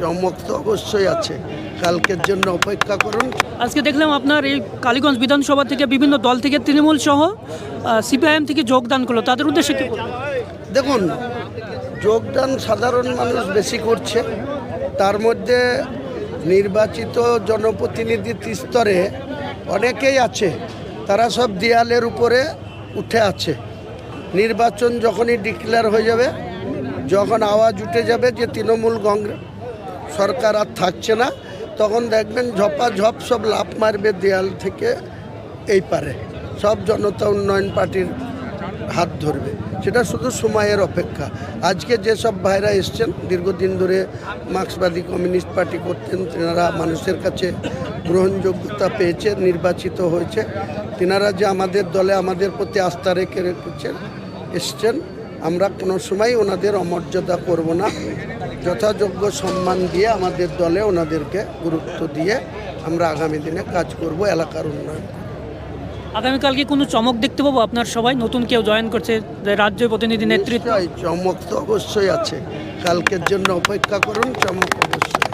চমক তো অবশ্যই আছে, কালকের জন্য অপেক্ষা করুন। আজকে দেখলাম আপনার এই কালীগঞ্জ বিধানসভা থেকে বিভিন্ন দল থেকে তৃণমূল সহ সিপিআইএম থেকে যোগদান করলো, তাদের উদ্দেশ্যে কি বলবেন? দেখুন, যোগদান সাধারণ মানুষ বেশি করছে, তার মধ্যে নির্বাচিত জনপ্রতিনিধি স্তরে অনেকেই আছে, তারা সব দেয়ালের উপরে উঠে আছে। নির্বাচন যখনই ডিক্লেয়ার হয়ে যাবে, যখন আওয়াজ উঠে যাবে যে তৃণমূল কংগ্রেস সরকার আর থাকছে না, তখন দেখবেন ঝপাঝপ সব লাফ মারবে দেয়াল থেকে এই পারে, সব জনতা উন্নয়ন পার্টির হাত ধরবে। সেটা শুধু সময়ের অপেক্ষা। আজকে যেসব ভাইরা এসছেন, দীর্ঘদিন ধরে মার্ক্সবাদী কমিউনিস্ট পার্টি করতেন, তেনারা মানুষের কাছে গ্রহণযোগ্যতা পেয়েছে, নির্বাচিত হয়েছে। তেনারা যে আমাদের দলে আমাদের প্রতি আস্থা রেখে এসছেন, আমরা কোনো সময় ওনাদের অমর্যাদা করব না। যথাযোগ্য সম্মান দিয়ে আমাদের দলে ওনাদেরকে গুরুত্ব দিয়ে আমরা আগামী দিনে কাজ করব, এলাকার উন্নয়ন। আগামীকাল কি কোনো চমক দেখতে পাবো? আপনার সবাই নতুন কেউ জয়েন করছে, রাজ্য প্রতিনিধি নেতৃত্ব। চমক তো অবশ্যই আছে, কালকের জন্য অপেক্ষা করুন, চমক অবশ্যই।